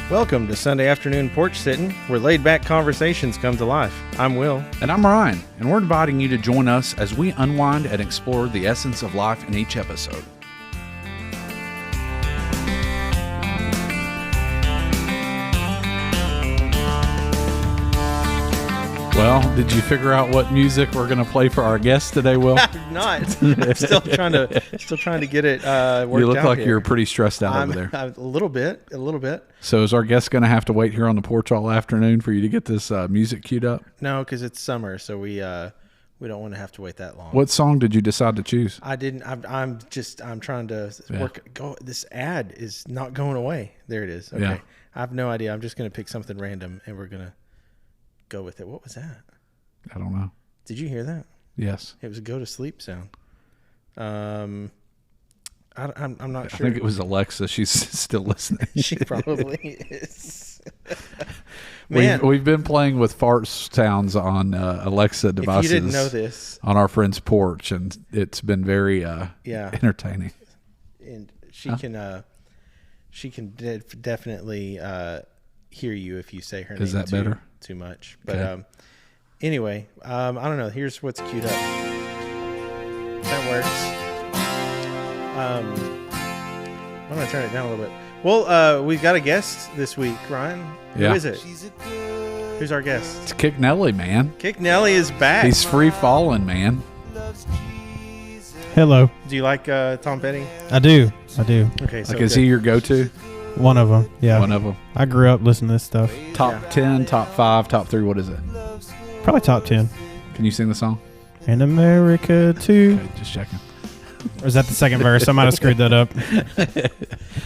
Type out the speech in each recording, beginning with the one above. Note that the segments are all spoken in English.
Welcome to Sunday Afternoon Porch Sitting, where laid-back conversations come to life. I'm Will. And I'm Ryan, and we're inviting you to join us as we unwind and explore the essence of life in each episode. Well, did you figure out what music we're going to play for our guest today, Will? I'm not. I'm still trying to get it worked out. You look like here. you're pretty stressed out over there. A little bit. So is our guest going to have to wait here on the porch all afternoon for you to get this music queued up? No, because it's summer, so we don't want to have to wait that long. What song did you decide to choose? I didn't. I'm trying to work. This ad is not going away. There it is. Okay. Yeah. I have no idea. I'm just going to pick something random, and we're going to go with it. What was that? I don't know. Did you hear that? Yes. It was a go to sleep sound. I'm not sure. I think it was Alexa. She's still listening. She probably is. Man, We've been playing with fart sounds on Alexa devices. If you didn't know this, on our friend's porch, and it's been very entertaining. And she can definitely hear you if you say her name. Is that better? Too much, but okay. Anyway, I don't know. Here's what's queued up. That works. I'm gonna turn it down a little bit. Well, we've got a guest this week, Ryan. Yeah. Who is it? Who's our guest? It's Kick Nelly, man. Kick Nelly is back. He's free falling, man. Hello. Do you like Tom Petty? I do. Okay, so like, is he your go-to? One of them. Yeah. One of them. I grew up listening to this stuff. Top 10, top 5, top 3. What is it? Probably top 10. Can you sing the song? In America too. Okay, just checking. Or is that the second verse? I might have screwed that up.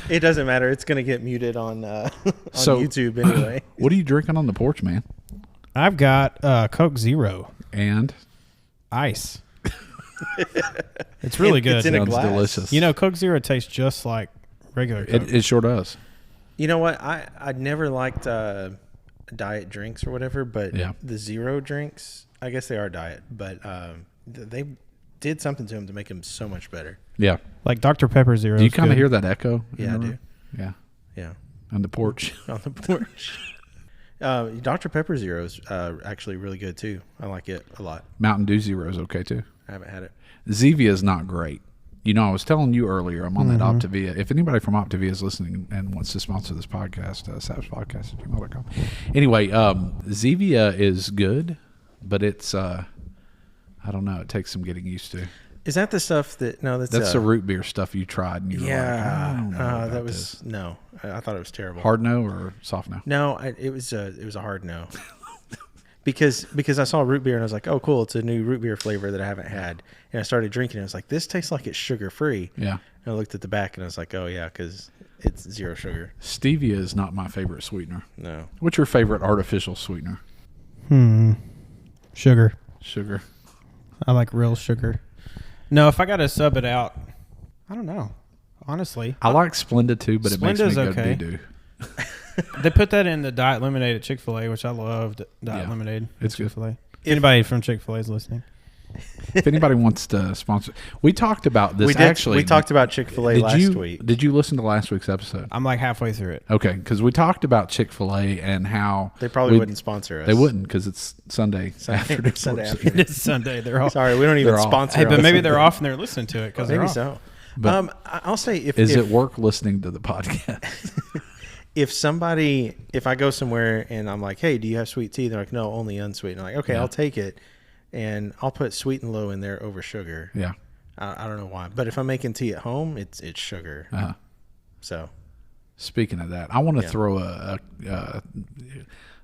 It doesn't matter. It's going to get muted on YouTube anyway. What are you drinking on the porch, man? I've got Coke Zero. And? Ice. It's really good. It's in a Sounds glass. delicious. You know, Coke Zero tastes just like regular Coke. It sure does. You know what? I never liked diet drinks or whatever, but the zero drinks, I guess they are diet, but they did something to them to make them so much better. Yeah. Like Dr. Pepper Zero. Do you kind of hear that echo? Yeah, I do. Yeah. On the porch. On the porch. Dr. Pepper Zero is actually really good too. I like it a lot. Mountain Dew Zero is okay too. I haven't had it. Zevia is not great. You know, I was telling you earlier, I'm on that Optavia. If anybody from Optavia is listening and wants to sponsor this podcast, sapspodcast@gmail.com. Anyway, Zevia is good, but it's, I don't know, it takes some getting used to. Is that the stuff that, no, that's the root beer stuff you tried and you were like, I don't know about this. No, I thought it was terrible. Hard no or soft no? No, it was a hard no. Because I saw root beer and I was like, oh, cool, it's a new root beer flavor that I haven't had. And I started drinking it. I was like, this tastes like it's sugar-free. Yeah. And I looked at the back and I was like, oh, yeah, because it's zero sugar. Stevia is not my favorite sweetener. No. What's your favorite artificial sweetener? Sugar. Sugar. I like real sugar. No, if I got to sub it out, I don't know. Honestly. I like Splenda too, but Splenda's it makes me go okay. doo-doo. They put that in the Diet Lemonade at Chick-fil-A, which I loved. Diet Lemonade. It's good. Chick-fil-A. If anybody from Chick-fil-A is listening. If anybody wants to sponsor, we talked about this. We talked about Chick-fil-A last week. Did you listen to last week's episode? I'm like halfway through it. Okay, because we talked about Chick-fil-A and how they probably wouldn't sponsor us. They wouldn't because it's Sunday afternoon. It is Sunday. They're off. Sorry, we don't even sponsor. Hey, but maybe they're off and they're listening to it because maybe they're off. so. But I'll say if it worth listening to the podcast? If I go somewhere and I'm like, hey, do you have sweet tea? They're like, no, only unsweetened. I'm like, okay, I'll take it. And I'll put sweet and low in there over sugar. Yeah. I don't know why. But if I'm making tea at home, it's sugar. Uh-huh. So. Speaking of that, I want to throw a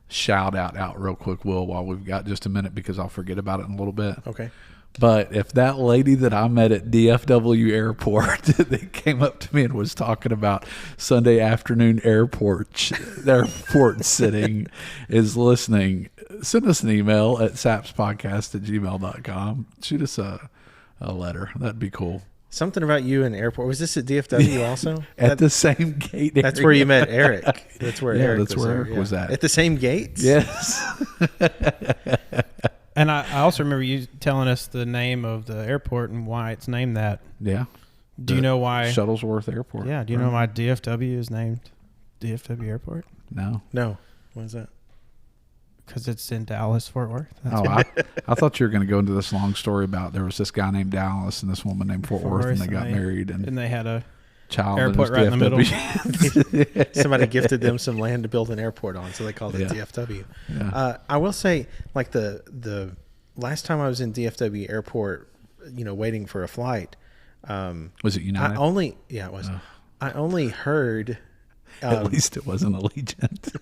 shout out real quick, Will, while we've got just a minute because I'll forget about it in a little bit. Okay. But if that lady that I met at DFW Airport that came up to me and was talking about Sunday afternoon airport sitting is listening, send us an email at sapspodcast@gmail.com. Shoot us a letter. That'd be cool. Something about you in the airport. Was this at DFW also? At the same gate area. That's where you met Eric. That's where Eric was at. At the same gates? Yes. And I also remember you telling us the name of the airport and why it's named that. Yeah. Do you know why? Shuttlesworth Airport. Yeah. Do you know why DFW is named DFW Airport? No. No. What is that? Because it's in Dallas, Fort Worth. Oh, I thought you were going to go into this long story about there was this guy named Dallas and this woman named Fort Worth, and they got married and they had a child airport right in the middle. Somebody gifted them some land to build an airport on, so they called it DFW. Yeah. I will say, like the last time I was in DFW Airport, waiting for a flight. Was it United? It was. I only heard. At least it wasn't Allegiant.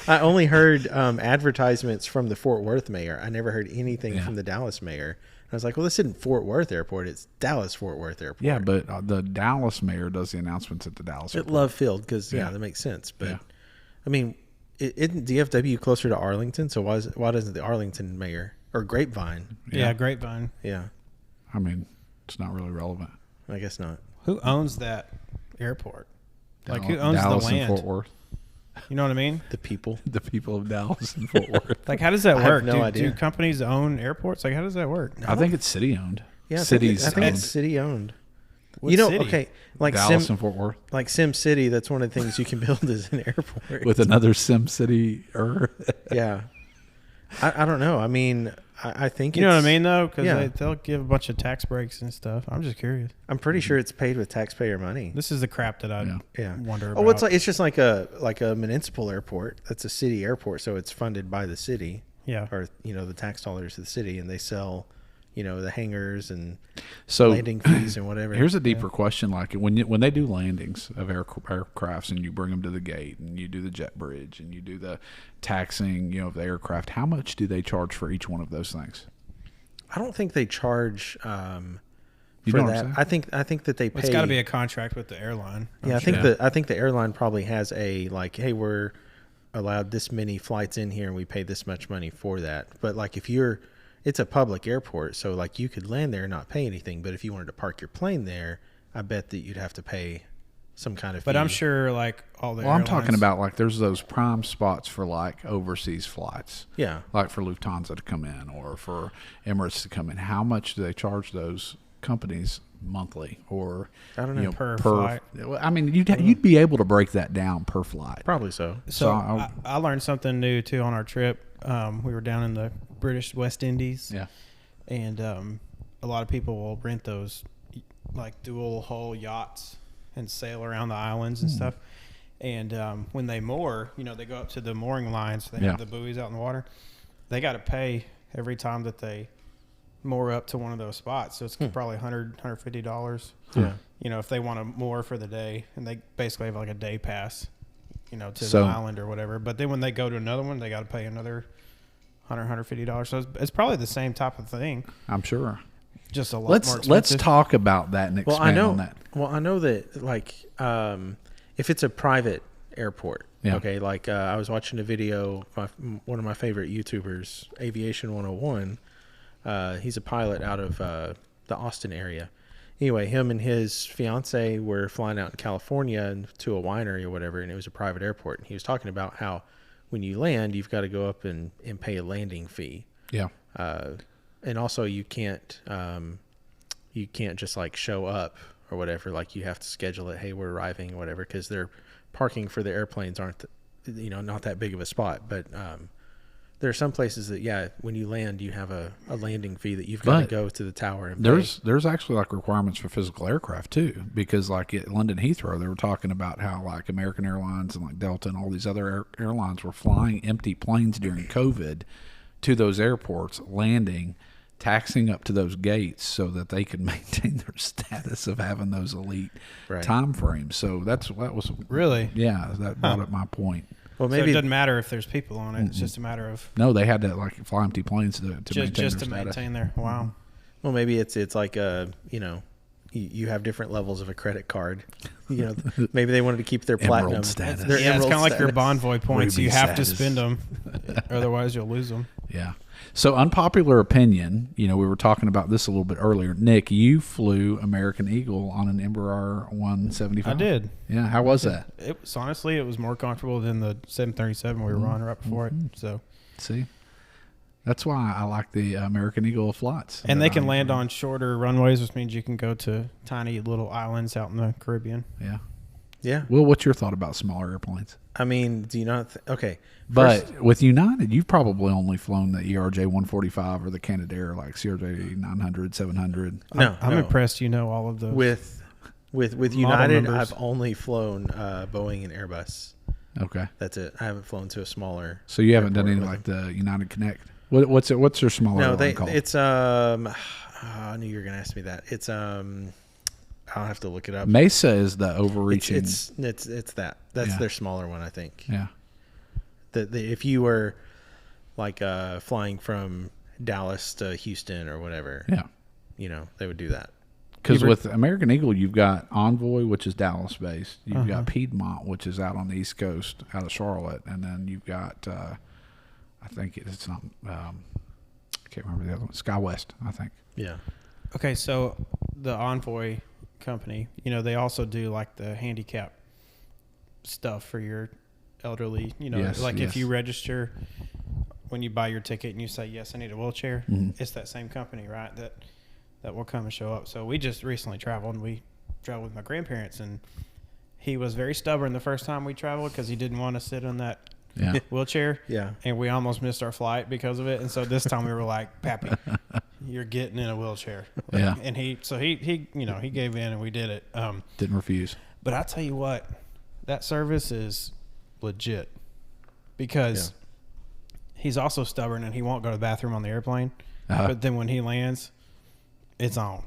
I only heard advertisements from the Fort Worth mayor. I never heard anything from the Dallas mayor. I was like, well, this isn't Fort Worth Airport. It's Dallas Fort Worth Airport. Yeah, but the Dallas mayor does the announcements at the Dallas at Airport. Love Field because, that makes sense. But, I mean, isn't DFW closer to Arlington? So why doesn't the Arlington mayor or Grapevine? Yeah, Grapevine. Yeah. I mean, it's not really relevant. I guess not. Who owns that airport? Like, who owns Dallas the land? and Fort Worth. You know what I mean? The people. The people of Dallas and Fort Worth. Like, how does that I work? have no idea. Do companies own airports? Like, how does that work? I think it's city owned. Yeah, I Cities think owned. it's city owned. What city? Okay, like Dallas and Fort Worth. like Sim City, that's one of the things you can build is an airport. With another Sim City. Yeah. I don't know. I mean, I think You know what I mean, though? Because they'll give a bunch of tax breaks and stuff. I'm just curious. I'm pretty sure it's paid with taxpayer money. This is the crap that I wonder about. Oh, it's just like a municipal airport. That's a city airport, so it's funded by the city. Yeah. Or the tax dollars of the city, and they sell, the hangars and So landing fees and whatever. Here's a deeper question: like when they do landings of aircrafts, and you bring them to the gate, and you do the jet bridge, and you do the taxing, of the aircraft, how much do they charge for each one of those things? I don't think they charge You for know what I'm that. saying? I think that they pay. It's got to be a contract with the airline. I think the airline probably has a hey, we're allowed this many flights in here, and we pay this much money for that. But like it's a public airport, so like you could land there and not pay anything. But if you wanted to park your plane there, I bet that you'd have to pay some kind of fee. But I'm sure like all the Well, I'm airlines, talking about like there's those prime spots for like overseas flights. Yeah. Like for Lufthansa to come in or for Emirates to come in. How much do they charge those companies monthly or I don't know, per flight? I mean, you'd be able to break that down per flight. Probably so. So I learned something new too on our trip. We were down in the British West Indies. Yeah. And a lot of people will rent those like dual hull yachts and sail around the islands and stuff. And when they moor, they go up to the mooring lines. They have the buoys out in the water. They got to pay every time that they moor up to one of those spots. So it's probably $100, $150. Yeah. If they want to moor for the day, and they basically have like a day pass, to So- the island or whatever. But then when they go to another one, they got to pay another $100, $150. So it's probably the same type of thing. I'm sure. Just a lot more expensive. Let's talk about that and expand on that. Well, I know that like if it's a private airport, okay, like I was watching a video by one of my favorite YouTubers, Aviation 101. He's a pilot out of the Austin area. Anyway, him and his fiance were flying out in California to a winery or whatever, and it was a private airport. And he was talking about how when you land, you've got to go up and pay a landing fee. Yeah. And also you can't just like show up or whatever. Like you have to schedule it. Hey, we're arriving or whatever, because their parking for the airplanes aren't, not that big of a spot. But there are some places that, when you land, you have a landing fee that you've got to go to the tower and pay. There's actually like requirements for physical aircraft too, because like at London Heathrow, they were talking about how like American Airlines and like Delta and all these other airlines were flying empty planes during COVID to those airports, landing, taxing up to those gates so that they could maintain their status of having those elite time frames. So that was Really? Yeah, that brought up my point. Well, maybe so it doesn't matter if there's people on it. It's just a matter of no. They had to like fly empty planes to maintain their wow. Well, maybe it's like you have different levels of a credit card. Maybe they wanted to keep their platinum status. Their it's kind of like your Bonvoy points. Ruby you have status. to spend them, otherwise you'll lose them. Yeah. So unpopular opinion, we were talking about this a little bit earlier. Nick, you flew American Eagle on an Embraer 175. I did. Yeah. How was that? It was honestly, it was more comfortable than the 737 we were on right before it. So, see, that's why I like the American Eagle flights. And they can land on shorter runways, which means you can go to tiny little islands out in the Caribbean. Yeah. Yeah. Well, what's your thought about smaller airplanes? I mean, do you not? Okay. But with United, you've probably only flown the ERJ 145 or the Canadair, like CRJ 900, 700. No, I'm no. impressed. You know all of those. With United, numbers. I've only flown Boeing and Airbus. Okay. That's it. I haven't flown to a smaller. So you haven't done airport any with like the United Connect? What's it? What's your smaller No, one called? it's I knew you were gonna ask me that. It's I'll have to look it up. Mesa is the overreaching. It's that. That's Yeah. their smaller one, I think. Yeah. If you were like flying from Dallas to Houston or whatever, Yeah. you know, they would do that. Because with American Eagle, you've got Envoy, which is Dallas based. You've Uh-huh. got Piedmont, which is out on the East Coast, out of Charlotte, and then you've got I think it's not. I can't remember the other one. SkyWest, I think. Yeah. Okay, so the Envoy company, you know, they also do like the handicap stuff for your elderly. You know, Yes, like yes. if you register when you buy your ticket and you say yes, I need a wheelchair. Mhm. It's that same company, right? That will come and show up. So we just recently traveled, and we traveled with my grandparents, and he was very stubborn the first time we traveled because he didn't want to sit in that Yeah. wheelchair. Yeah. And we almost missed our flight because of it. And so this time we were like, Pappy, you're getting in a wheelchair. Yeah. And he you know, he gave in and we did it. Didn't refuse. But I tell you what, that service is legit because he's also stubborn and he won't go to the bathroom on the airplane. Uh-huh. But then when he lands, it's on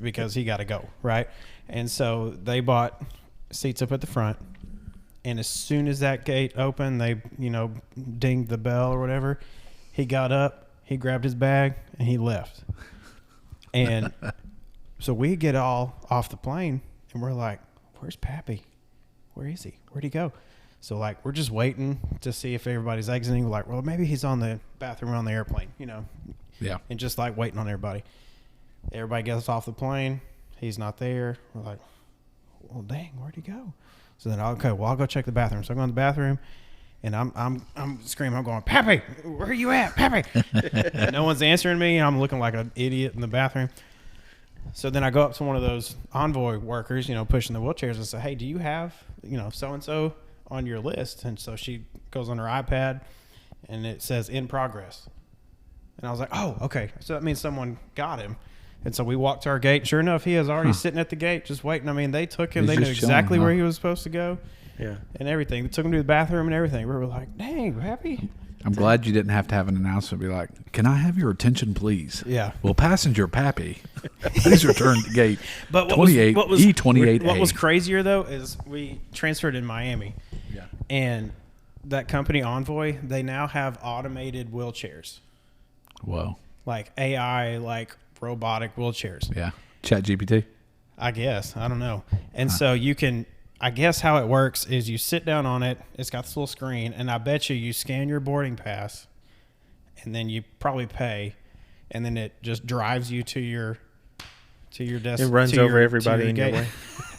because he got to go. Right. And so they bought seats up at the front. And as soon as that gate opened, they, you know, dinged the bell or whatever. He got up, he grabbed his bag, and he left. And so we get all off the plane, and we're like, where's Pappy? Where is he? Where'd he go? So, like, we're just waiting to see if everybody's exiting. We're like, well, maybe he's on the bathroom or on the airplane, you know. Yeah. And just, like, waiting on everybody. Everybody gets off the plane. He's not there. We're like, well, dang, where'd he go? So then, I'll go check the bathroom. So I go in the bathroom, and I'm screaming. I'm going, Pappy, where are you at, Pappy? No one's answering me. I'm looking like an idiot in the bathroom. So then I go up to one of those Envoy workers, you know, pushing the wheelchairs and say, hey, do you have, you know, so-and-so on your list? And so she goes on her iPad, and it says in progress. And I was like, oh, okay. So that means someone got him. And so we walked to our gate. Sure enough, he is already sitting at the gate just waiting. I mean, they took him. He's They knew just chilling, exactly huh? where he was supposed to go Yeah. and everything. They took him to the bathroom and everything. We were like, dang, Pappy. I'm glad you didn't have to have an announcement be like, can I have your attention, please? Yeah. Well, passenger Pappy, please return to gate But 28, E28A. What was crazier, though, is we transferred in Miami. Yeah. And that company, Envoy, they now have automated wheelchairs. Whoa. Like AI, like robotic wheelchairs. Yeah. Chat GPT. I guess. I don't know. And so you can, I guess how it works is you sit down on it. It's got this little screen. And I bet you scan your boarding pass. And then you probably pay. And then it just drives you to your desk. It runs over everybody in your way.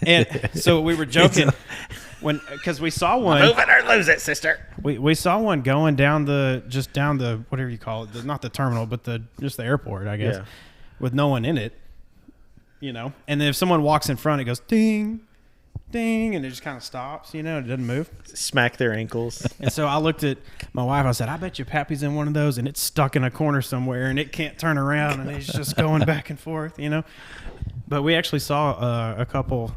And so we were joking because we saw one. Move it or lose it, sister. We saw one going down the whatever you call it, not the terminal, but just the airport, I guess, Yeah. with no one in it, you know. And then if someone walks in front, it goes ding, ding, and it just kind of stops, you know, it doesn't move. Smack their ankles. And so I looked at my wife. I said, "I bet you Pappy's in one of those, and it's stuck in a corner somewhere, and it can't turn around, and it's just going back and forth, you know." But we actually saw a couple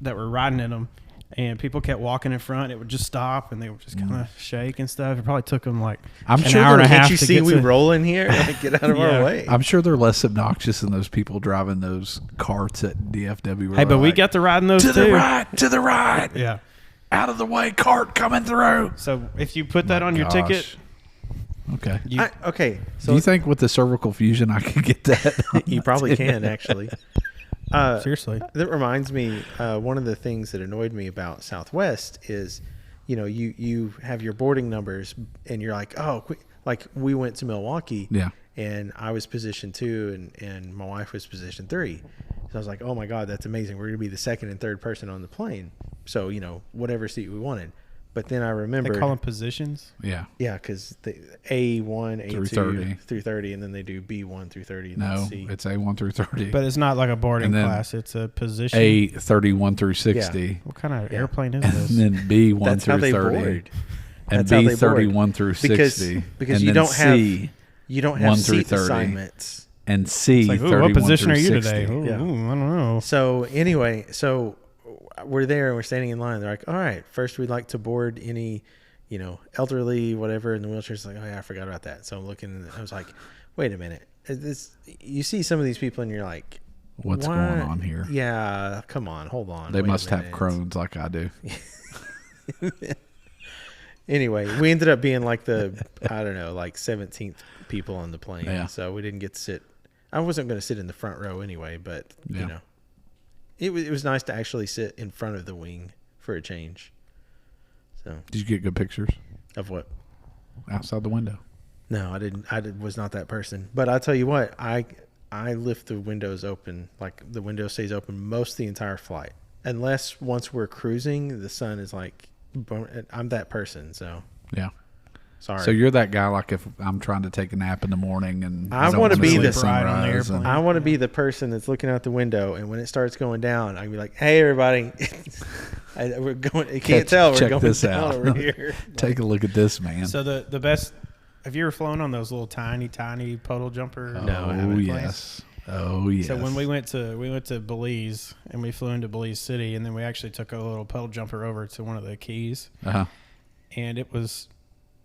that were riding in them. And people kept walking in front. It would just stop, and they would just kind of shake and stuff. It probably took them like I'm an sure hour and a they're- half Can't you to see get we to. roll in here? Like, get out of Yeah. our way. I'm sure they're less obnoxious than those people driving those carts at DFW. where Hey, but they're we like, got to ride in those to too. the right, to the right. Yeah. Out of the way, cart coming through. So if you put that My on your gosh. ticket, Okay. Okay. So Do you think with the cervical fusion I could get that? you probably can, actually. seriously. That reminds me, one of the things that annoyed me about Southwest is, you know, you have your boarding numbers and you're like, oh, quick. Like we went to Milwaukee, Yeah. and I was position 2 and my wife was position 3. So I was like, oh my God, that's amazing. We're going to be the second and third person on the plane. So, you know, whatever seat we wanted. But then I remembered. They call them positions? Yeah. Yeah, because A1, A2 Through 30. through 30, and then they do B1 through 30. And No, then C. it's A1 through 30. But it's not like a boarding And then class. It's a position. A31 through 60. What kind of airplane is And this? then B1 That's through how they 30. board. And That's how they B31 through 60. Because and you then don't have C, you don't 1 have through seat 30. assignments. And C, It's like, ooh, 31 what position through are you 60. today? Ooh, Yeah. I don't know. So anyway, we're there and we're standing in line. They're like, all right, first we'd like to board any, elderly, whatever in the wheelchairs. Like, oh yeah, I forgot about that. So I'm looking and I was like, wait a minute. You see some of these people and you're like, What's what? going on here? Yeah, come on, hold on. They wait a must have minute. Crohn's like I do. Anyway, we ended up being like the, I don't know, like 17th people on the plane. Yeah. So we didn't get to sit. I wasn't going to sit in the front row anyway, but, Yeah. it was nice to actually sit in front of the wing for a change. So, Did you get good pictures of what? outside the window? No, I didn't. Was not that person. But I tell you what, I lift the windows open, like the window stays open most of the entire flight. Unless once we're cruising, the sun is like, I'm that person. So, Yeah. sorry. So you're that guy, like if I'm trying to take a nap in the morning and I don't wanna wanna be see the bride on the sunrise airplane. I want to be the person that's looking out the window, and when it starts going down, I can be like, "Hey, everybody, we're going. You can't tell we're check going this down out. over here." Take a look at this, man. So the best. Have you ever flown on those little tiny puddle jumper? No, I Oh haven't. yes. Oh yes. So when we went to Belize and we flew into Belize City, and then we actually took a little puddle jumper over to one of the keys, uh-huh. and it was,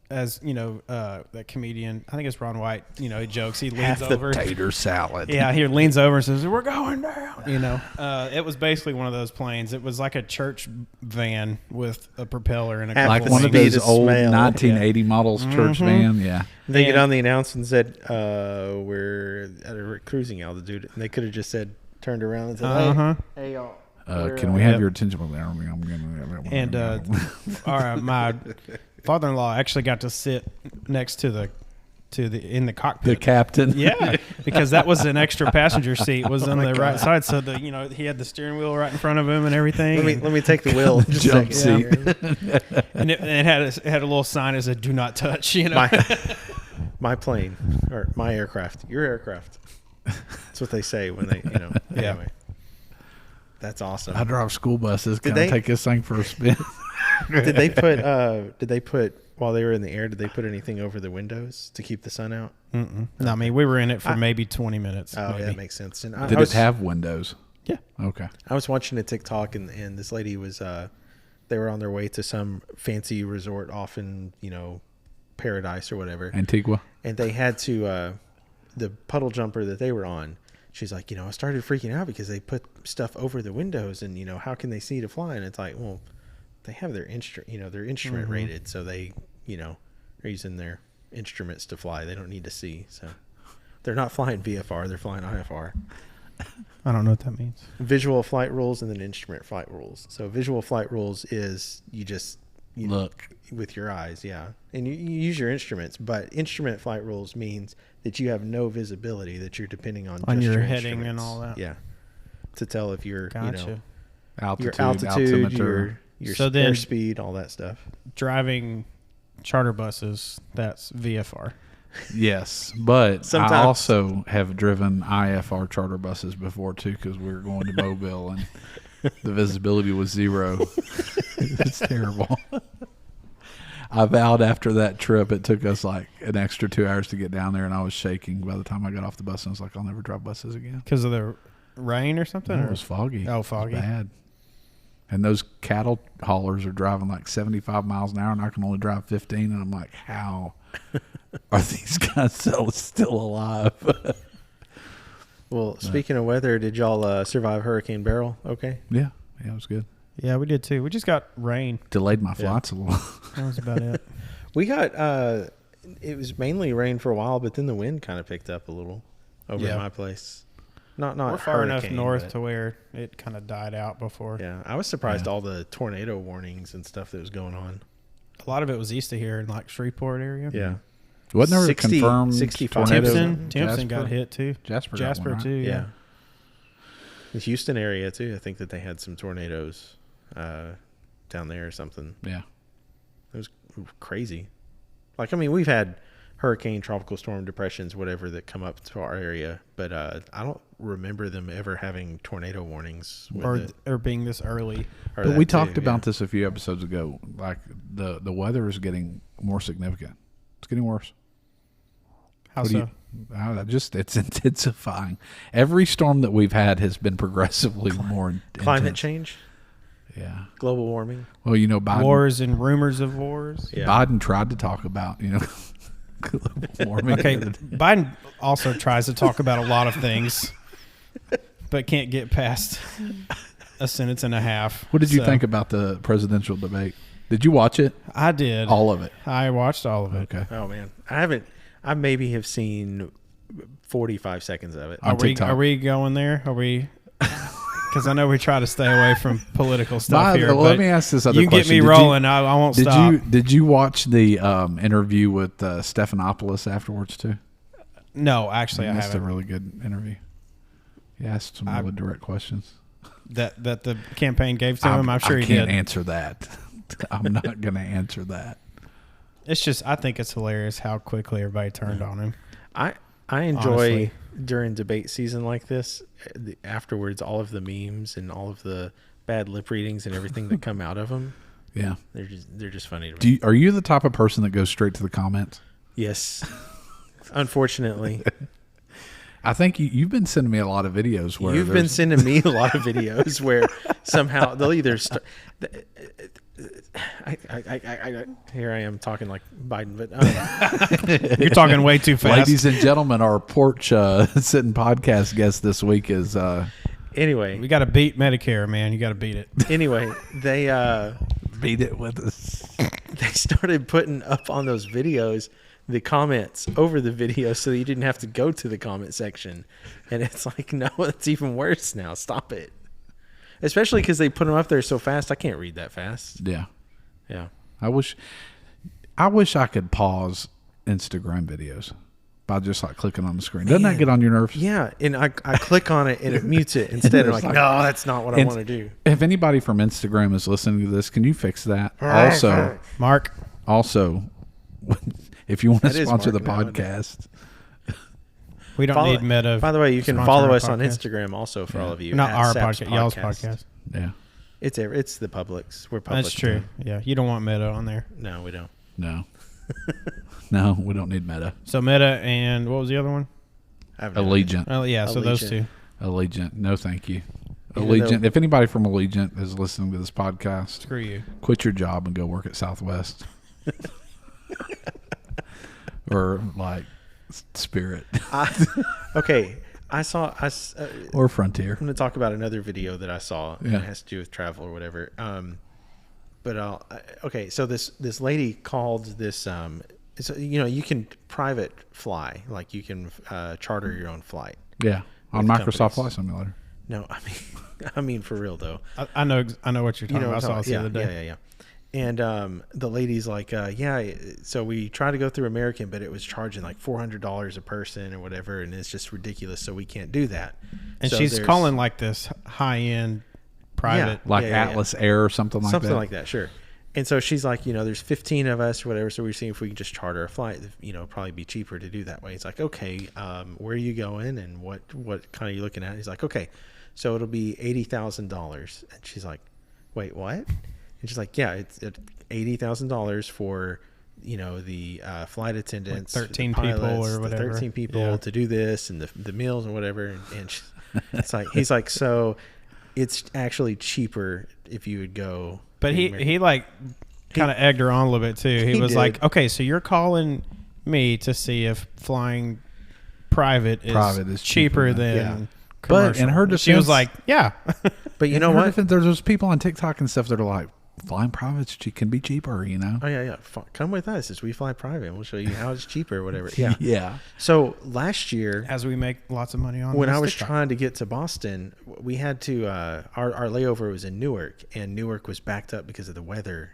as that comedian, I think it's Ron White. He jokes. He leans Half the over. Tater salad. Yeah, he leans over and says, "We're going down." It was basically one of those planes. It was like a church van with a propeller and a Half Like couple one of Speed those of old smell. 1980 models church van. Yeah. They get And- on the announcement and said, "We're at a cruising altitude," and they could have just said, turned around and said, Uh-huh. "Hey, y'all." Can we have Yep. your attention? And my father-in-law actually got to sit next to the in the cockpit. the captain. Yeah, because that was an extra passenger seat. Was on the right side, so he had the steering wheel right in front of him and everything. Let me take the wheel. Just a Jump second. seat. and it had a little sign that said "Do not touch." My plane or my aircraft, your aircraft. That's what they say when they, Yeah. Anyway, that's awesome. I drive school buses. Can Did I they- take this thing for a spin? Did they put while they were in the air? Did they put anything over the windows to keep the sun out? No, I mean we were in it for maybe 20 minutes. Oh, maybe. yeah, that makes sense. And Did it have windows? Yeah. Okay. I was watching a TikTok and this lady was they were on their way to some fancy resort off in Paradise or whatever, Antigua. and they had to the puddle jumper that they were on. She's like, I started freaking out because they put stuff over the windows, and how can they see to fly? And it's like, well, they have their they're instrument rated, so they are using their instruments to fly. They don't need to see, so they're not flying VFR, they're flying IFR. I don't know what that means. Visual flight rules and then instrument flight rules. So visual flight rules is you just Look. with your eyes, yeah, and you use your instruments. But instrument flight rules means that you have no visibility, that you're depending on just your your heading and instruments. all that. Yeah, to tell if you're Gotcha. Altitude, your altitude, altimeter. your So then- airspeed, all that stuff. Driving charter buses, that's VFR. Yes, but Sometimes. I also have driven IFR charter buses before too, because we were going to Mobile and the visibility was 0. It's terrible. I vowed after that trip, it took us like an extra 2 hours to get down there, and I was shaking by the time I got off the bus. And I was like, I'll never drive buses again. Because of the rain or something? It was foggy. Oh, It foggy. was bad. And those cattle haulers are driving like 75 miles an hour, and I can only drive 15. And I'm like, how are these guys still alive? Well, speaking of weather, did y'all survive Hurricane Beryl? Okay. Yeah, it was good. Yeah, we did too. We just got rain. Delayed my flights a little. That was about it. We got it was mainly rain for a while, but then the wind kind of picked up a little over Yeah. at my place. Not We're far enough hurricane, north but- to where it kind of died out before. Yeah, I was surprised Yeah. all the tornado warnings and stuff that was going on. A lot of it was east of here in like Shreveport area. Yeah. Wasn't there 60, a confirmed 65. tornado? Timpson Jasper? got hit too. Jasper got Jasper one, right? too. Yeah. The Houston area too. I think that they had some tornadoes down there or something. Yeah. It was crazy. Like, I mean, we've had hurricane, tropical storm, depressions, whatever that come up to our area, but I don't remember them ever having tornado warnings or being this early. But we talked about this a few episodes ago. Like the weather is getting more significant. It's getting worse. How so? It's intensifying. Every storm that we've had has been progressively more climate intense. change. Yeah, global warming. Well, Biden, wars and rumors of wars. Yeah. Biden tried to talk about global warming. Okay, Biden also tries to talk about a lot of things, but can't get past a sentence and a half. What did you think about the presidential debate? Did you watch it? I did. All of it. I watched all of it. Okay. Oh man, I haven't. I maybe have seen 45 seconds of it. Are we going there? Are we? Because I know we try to stay away from political stuff here. Let me ask this other question. You get me rolling. I won't stop. Did you watch the interview with Stephanopoulos afterwards too? No, actually, I haven't. That's a really good interview. He asked some really direct questions. That the campaign gave to him. I'm sure he did. I can't answer that. I'm not going to answer that. It's just, I think it's hilarious how quickly everybody turned on him. I enjoy during debate season like this, afterwards, all of the memes and all of the bad lip readings and everything that come out of them. Yeah, they're just funny to me. Are you the type of person that goes straight to the comments? Yes, unfortunately. I think you've been sending me a lot of videos where you've been sending me a lot of videos where somehow they'll either here I am talking like Biden, but you're talking way too fast. Ladies and gentlemen, our Porch sitting podcast guest this week is anyway. We got to beat Medicare, man. You got to beat it. Anyway, they beat it with us. They started putting up on those videos the comments over the video so that you didn't have to go to the comment section, and it's like, no, it's even worse now. Stop it. Especially because they put them up there so fast, I can't read that fast. Yeah. I wish I could pause Instagram videos by just like clicking on the screen. Doesn't that get on your nerves? Yeah, and I click on it and it mutes it instead. I'm like, no, that's not what I want to do. If anybody from Instagram is listening to this, can you fix that? Also, Mark. Also, if you want to sponsor the podcast. We don't need Meta. By the way, you can follow us on Instagram also for all of you. Not our podcast, y'all's podcast. Yeah. It's the public's. We're public. That's true. Yeah. You don't want Meta on there. No, we don't. No. No, we don't need Meta. So Meta and what was the other one? Allegiant. Oh yeah, so those two. Allegiant. No, thank you. Allegiant. If anybody from Allegiant is listening to this podcast, screw you. Quit your job and go work at Southwest. Or like Spirit. Okay, I saw or Frontier. I'm going to talk about another video that I saw. Yeah. It has to do with travel or whatever. But okay, so this lady called this. So, you can private fly, like you can charter your own flight. Yeah, on Microsoft Flight Simulator. No, I mean for real though. I know what you're talking about. I saw it the other day. Yeah. And the lady's like, so we tried to go through American, but it was charging like $400 a person or whatever, and it's just ridiculous, so we can't do that. And so she's calling like this high-end private. Like Atlas Air or something like that. Something like that, sure. And so she's like, there's 15 of us or whatever, so we're seeing if we can just charter a flight. Probably be cheaper to do that way. It's like, okay, where are you going and what kind of you looking at? He's like, okay, so it'll be $80,000. And she's like, wait, what? And she's like, yeah, it's $80,000 for, the flight attendants, like 13 pilots, people or whatever. 13 people to do this and the meals and whatever. And it's like, he's like, so it's actually cheaper if you would go. But he like kind of egged her on a little bit too. He was like, okay, so you're calling me to see if flying private is cheaper than commercial. But in her defense, she was like, yeah. But you know what? There's those people on TikTok and stuff that are like, flying private can be cheaper, Oh, yeah. Come with us as we fly private and we'll show you how it's cheaper or whatever. Yeah. Yeah. So last year, as we make lots of money on when I was trying to get to Boston, we had to, our layover was in Newark, and Newark was backed up because of the weather,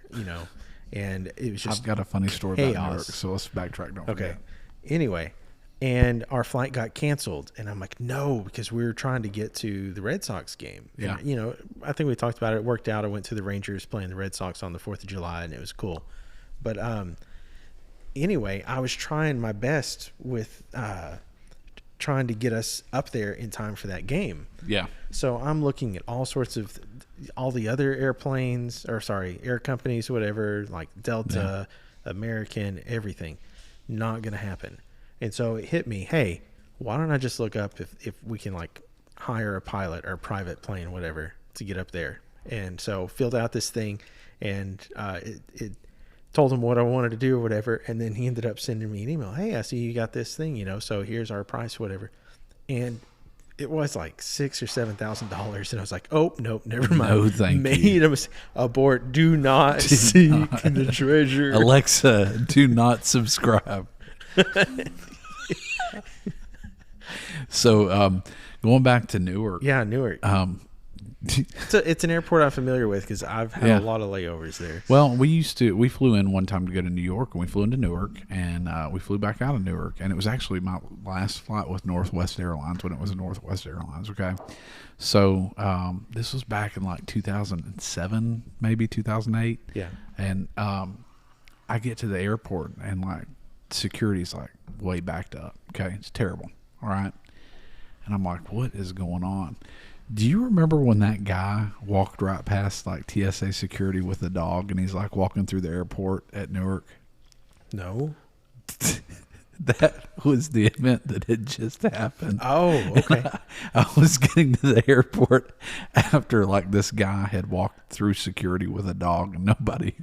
and it was just I've got a funny story chaos. about Newark, so let's backtrack. Don't forget. Anyway, and our flight got canceled, and I'm like, no, because we were trying to get to the Red Sox game. Yeah. And, I think we talked about it. It worked out. I went to the Rangers playing the Red Sox on the 4th of July, and it was cool. But anyway, I was trying my best with trying to get us up there in time for that game. Yeah. So I'm looking at all sorts of all the other air companies, whatever, like Delta, American, everything. Not going to happen. And so it hit me, hey, why don't I just look up if we can like hire a pilot or a private plane, whatever, to get up there. And so filled out this thing, and it told him what I wanted to do or whatever. And then he ended up sending me an email. Hey, I see you got this thing, so here's our price, whatever. And it was like $6,000 or $7,000. And I was like, oh, nope, never mind. No, thank Made you. Abort. Do not seek the treasure. Alexa, do not subscribe. So, going back to Newark. Yeah, Newark. It's an airport I'm familiar with because I've had a lot of layovers there. Well, we flew in one time to go to New York, and we flew into Newark, and we flew back out of Newark, and it was actually my last flight with Northwest Airlines when it was Northwest Airlines. Okay, so this was back in like 2007, maybe 2008. Yeah, and I get to the airport, and like security's like way backed up. Okay, it's terrible. All right, and I'm like, what is going on? Do you remember when that guy walked right past like TSA security with the dog, and he's like walking through the airport at Newark? No. That was the event that had just happened. Oh, okay. I was getting to the airport after like this guy had walked through security with a dog, and nobody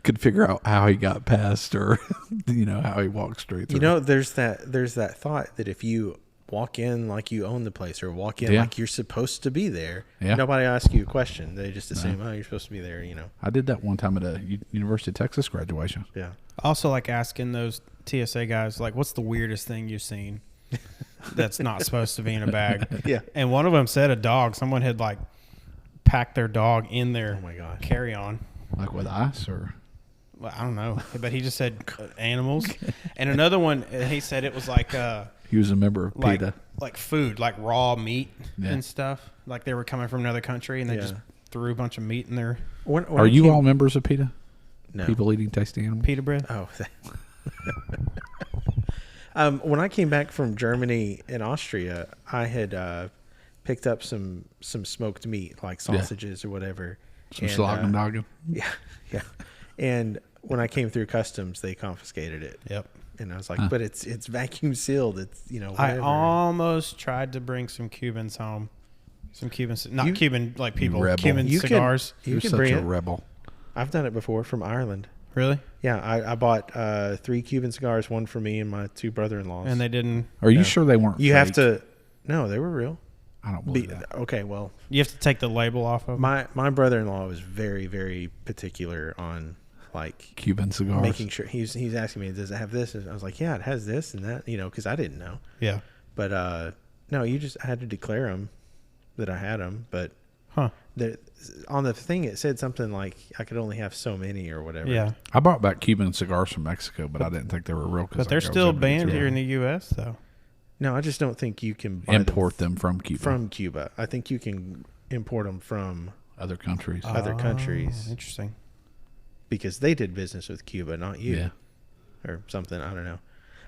could figure out how he got past, or how he walked straight through. There's that thought that if you walk in like you own the place, or walk in like you're supposed to be there, nobody asks you a question. They just assume, oh, you're supposed to be there. I did that one time at a University of Texas graduation. Yeah. I also like asking those TSA guys, like, what's the weirdest thing you've seen that's not supposed to be in a bag? Yeah. And one of them said a dog. Someone had like packed their dog in their carry-on. Like with ice, or? Well, I don't know, but he just said animals. And another one, he said it was like he was a member of PETA. Like food, like raw meat and stuff. Like they were coming from another country, and they just threw a bunch of meat in there. Are you all members of PETA? No. People eating tasty animals? Pita bread? Oh. When I came back from Germany and Austria, I had picked up some smoked meat, like sausages or whatever. Some Schlagendagen? Yeah. And when I came through customs, they confiscated it. Yep. And I was like, but it's vacuum sealed. It's, whatever. I almost tried to bring some Cubans home. Some Cubans, not Cuban like people, Cuban cigars. You're such a rebel. I've done it before from Ireland. Really? Yeah, I bought 3 Cuban cigars, one for me and my 2 brother-in-laws. And they didn't. Are you sure they weren't? You fake? have to. No, they were real. I don't believe that. Okay, well, you have to take the label off of them. My brother-in-law was very, very particular on like Cuban cigars, making sure he's asking me, does it have this? And I was like, yeah, it has this and that, because I didn't know. Yeah. But no, I had to declare them that I had them. But on the thing it said something like I could only have so many or whatever. Yeah. I brought back Cuban cigars from Mexico, but I didn't think they were real. But they're still banned here in the U.S. though. No, I just don't think you can import them from Cuba. From Cuba, I think you can import them from other countries. Interesting. Because they did business with Cuba, not you, or something. I don't know.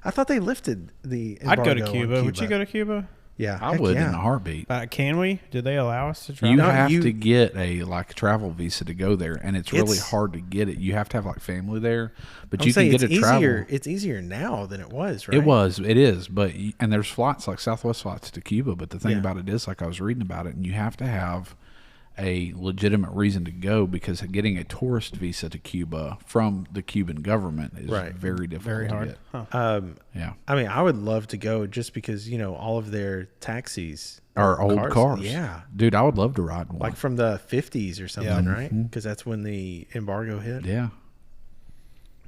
I thought they lifted the embargo. I'd go to Cuba. Would you go to Cuba? Yeah, I would in a heartbeat. Can we? Do they allow us to travel? You have to get a travel visa to go there, and it's really hard to get it. You have to have family there, but you can get a travel. It's easier now than it was, right? It is, and there's flights like Southwest flights to Cuba. But the thing about it is, I was reading about it, and you have to have a legitimate reason to go, because getting a tourist visa to Cuba from the Cuban government is very difficult. Very hard. To get. Yeah. I mean, I would love to go just because, all of their taxis are old cars. Yeah. Dude, I would love to ride one. Like from the 50s or something, right? Because that's when the embargo hit. Yeah.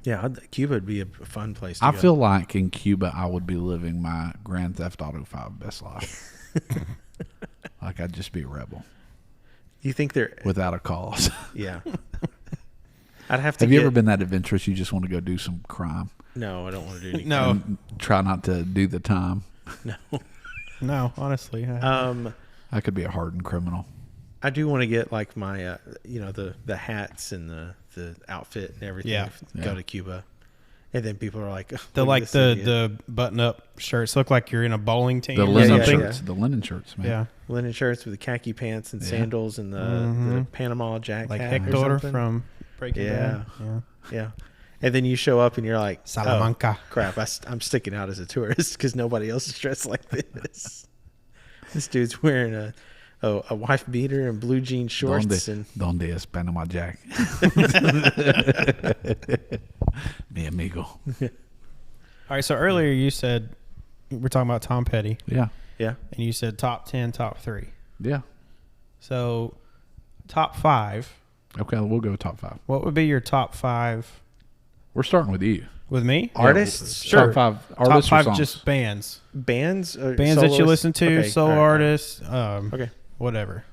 Yeah, Cuba would be a fun place to go. I feel like in Cuba, I would be living my Grand Theft Auto 5 best life. Like I'd just be a rebel. You think they're without a cause? Yeah. I'd have to. Have you ever been that adventurous? You just want to go do some crime? No, I don't want to do any crime. Try not to do the time. No. No, honestly. I could be a hardened criminal. I do want to get like my, the hats and the outfit and everything. Yeah. Go to Cuba, and then people are like, the button up shirts look like you're in a bowling team. The or linen something. shirts, the linen shirts, man. Yeah, linen shirts with the khaki pants and sandals and the Panama Jack like hat or Hector something. from Breaking Bad. Yeah. And then you show up and you're like, Salamanca. Oh, crap, I'm sticking out as a tourist because nobody else is dressed like this. This dude's wearing a wife beater and blue jean shorts. Donde es Panama Jack? Mi amigo. All right, so earlier you said we're talking about Tom Petty. Yeah. Yeah. And you said top 10, top 3. Yeah. So top 5. Okay, we'll go top 5. What would be your top 5 We're starting with you. with me? Artists? Sure. Top 5 artists Top or 5 songs? just bands. Bands Bands that you soloists? listen to, Okay, solo all right, all right. artists, Okay. whatever.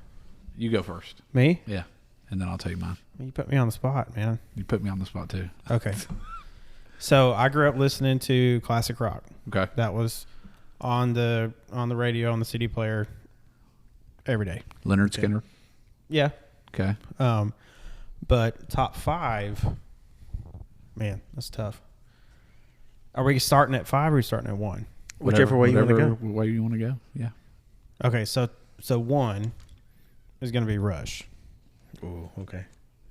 You go first. Me? Yeah. And then I'll tell you mine. You put me on the spot, man. You put me on the spot too. Okay. So I grew up listening to classic rock. Okay. That was on the radio, on the CD player every day. Leonard Skinner. Yeah. Okay. But top 5, man, that's tough. Are we starting at 5 or are we starting at 1? Whichever way you want to go. Whatever way you want to go. Yeah. Okay, so 1 is going to be Rush Ooh, okay.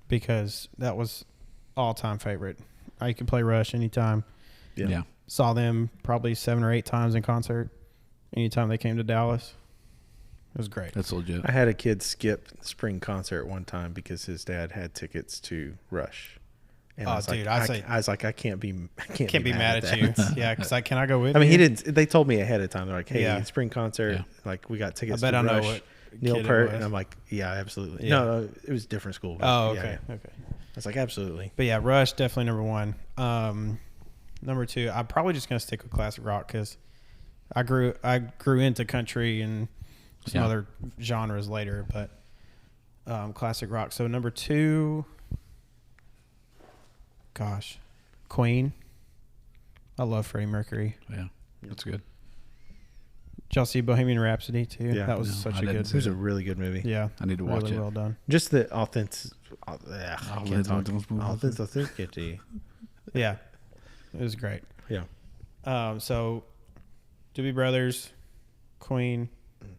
because that was all-time favorite. I could play Rush anytime. Yeah. Saw them probably 7 or 8 times in concert anytime they came to Dallas. It was great. That's legit. I had a kid skip spring concert one time because his dad had tickets to Rush. And I was like, I can't be mad at you. that. Yeah, because can I go with I mean, you? he didn't. They told me ahead of time. They're like, "Hey, Yeah. spring concert. Yeah. Like, we got I tickets bet to I know Rush, what Neil kid it Peart." was. And I'm like, "Yeah, absolutely." Yeah. No, it was a different school. but Oh, yeah, okay. yeah. Okay. I was like, absolutely. But yeah, Rush definitely number 1. Number 2, I'm probably just gonna stick with classic rock because I grew into country and some other genres later, but classic rock. So number 2, gosh, Queen. I love Freddie Mercury. Yeah. That's good. Did y'all see Bohemian Rhapsody too? Yeah. That was No, such I a didn't good. see It was a really good movie. Yeah, I need to watch really it. well done. Just the authenticity. Yeah, it was great. Yeah. So, Doobie Brothers, Queen.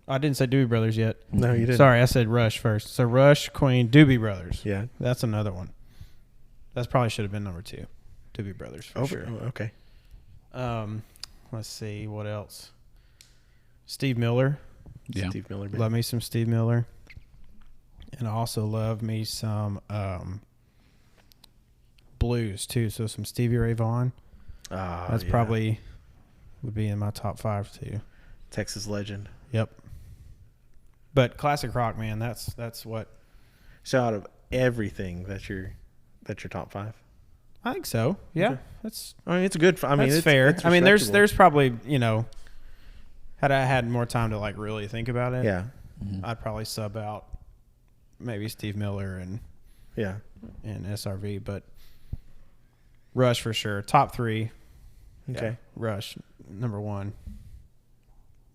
I didn't say Doobie Brothers yet. No, you didn't. Sorry, I said Rush first. So Rush, Queen, Doobie Brothers. Yeah. That's another one. That probably should have been number 2. Doobie Brothers for sure. Oh, okay. Let's see what else. Steve Miller. Yeah. Steve Miller. Band. Love me some Steve Miller. And I also love me some blues too. So some Stevie Ray Vaughan. That's probably would be in my top 5 too. Texas legend. Yep. But classic rock, man, that's what. So out of everything, that's your top 5. I think so. Yeah, Okay. that's. I mean, it's good. I mean, That's it's fair. It's I mean, there's respectable. probably had I had more time to like really think about it. Yeah. I'd probably sub out maybe Steve Miller and Yeah. SRV, but Rush for sure. Top 3. Okay. Yeah, Rush number 1.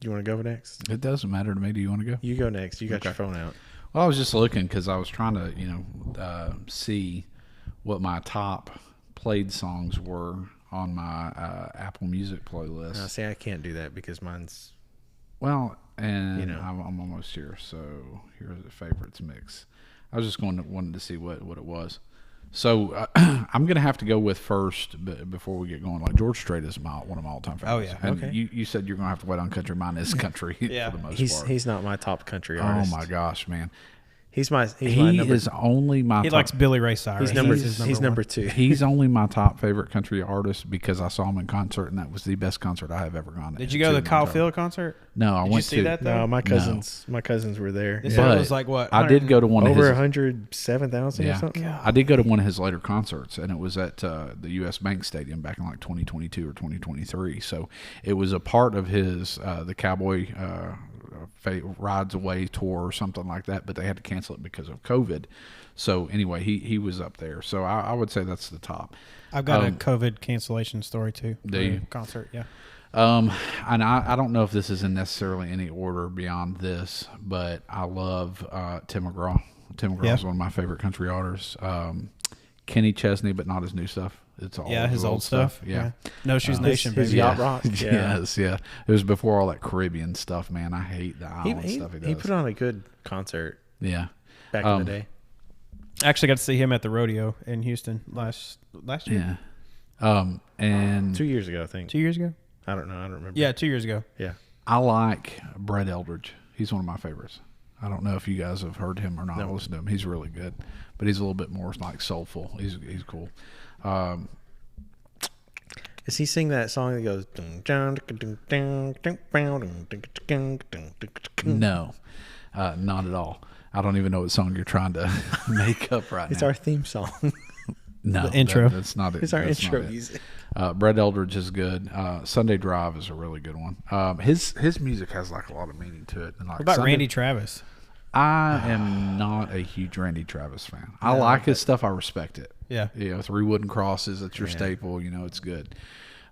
You want to go next? It doesn't matter to me. Do you want to go? You go next. You got your Okay. phone out. Well, I was just looking because I was trying to, see what my top played songs were on my Apple Music playlist. Now, see, I can't do that because mine's. Well, and You know. I'm almost here. So here's the favorites mix. I was just wanted to see what it was. So I'm gonna have to go with first before we get going. Like George Strait is one of my all-time favorites. Oh, yeah. And Okay. you said you're gonna have to wait on country. Mine is country Yeah. for the most part. He's not my top country Oh artist. my gosh, man! He's my He number. is only my. He top, likes Billy Ray Cyrus. He's number. He's his He's number one. 2. He's only my top favorite country artist because I saw him in concert, and that was the best concert I have ever gone. Did you go to the Kyle Field concert? No, I Did went you see to. that though? No, my cousins were there. This But one was like what? I did go to one Over of his. 107,000 or something. I did go to one of his later concerts, and it was at the U.S. Bank Stadium back in like 2022 or 2023. So it was a part of his the Cowboy Rides Away tour or something like that, but they had to cancel it because of COVID. So anyway, he was up there. So I would say that's the top. I've got a COVID cancellation story too. Do you? Concert, yeah. And I don't know if this is in necessarily any order beyond this, but I love Tim McGraw. Tim McGraw is one of my favorite country artists. Kenny Chesney, but not his new stuff. It's all his old stuff. Yeah. No Shoes Nation, his baby. yacht rock. Yeah. Yes, yeah. It was before all that Caribbean stuff, man. I hate the island stuff he does. He put on a good concert. Yeah. Back in the day. I actually got to see him at the rodeo in Houston last year. Yeah. And 2 years ago, I think. 2 years ago? I don't know. I don't remember. Yeah, 2 years ago. Yeah. I like Brett Eldridge. He's one of my favorites. I don't know if you guys have heard him or not. No. Listen to him. He's really good, but he's a little bit more like soulful. He's cool. Does he sing that song that goes? No, not at all. I don't even know what song you're trying to make up right It's now. our theme song. No, the intro. That's not it. It's our That's intro not it. music. Brett Eldridge is good. Sunday Drive is a really good one. His music has like a lot of meaning to it. And like What about Sunday, Randy Travis? I am not a huge Randy Travis fan. I like his stuff. I respect it. Yeah. You know, Three Wooden Crosses. That's your staple. You know, it's good.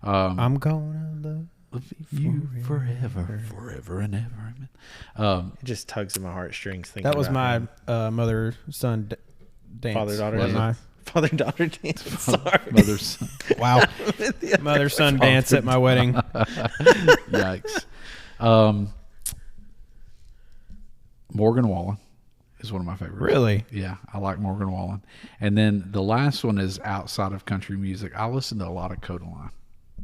I'm gonna love you forever and ever. Amen. It just tugs at my heartstrings. That was my him. mother-son dance. Father-daughter Was dance. Father-daughter dance. Sorry. Mother's Wow. Mother-son dance at my wedding. Yikes. Morgan Wallen is one of my favorites. Really? Yeah, I like Morgan Wallen. And then the last one is outside of country music. I listen to a lot of Codaline.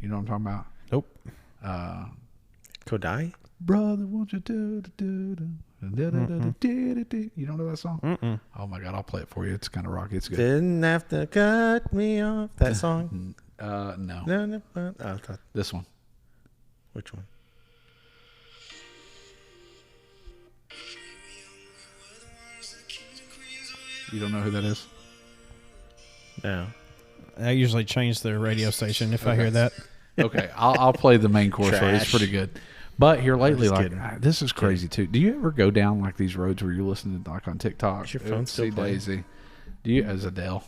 You know what I'm talking about? Nope. Kodai? Brother, won't you do. You don't know that song? Mm-mm. Oh my God, I'll play it for you. It's kind of rocky. It's good. Didn't have to cut me off. That song? No. No. Oh, I thought, This one. which one? You don't know who that is? No. I usually change the radio station if I hear that. Okay, I'll play the main chorus for you. It's Trash. pretty good. But here lately, just like kidding. this is crazy too. Do you ever go down like these roads where you're listening to like on TikTok? Is your phone still See playing? Daisy. Do you as Adele?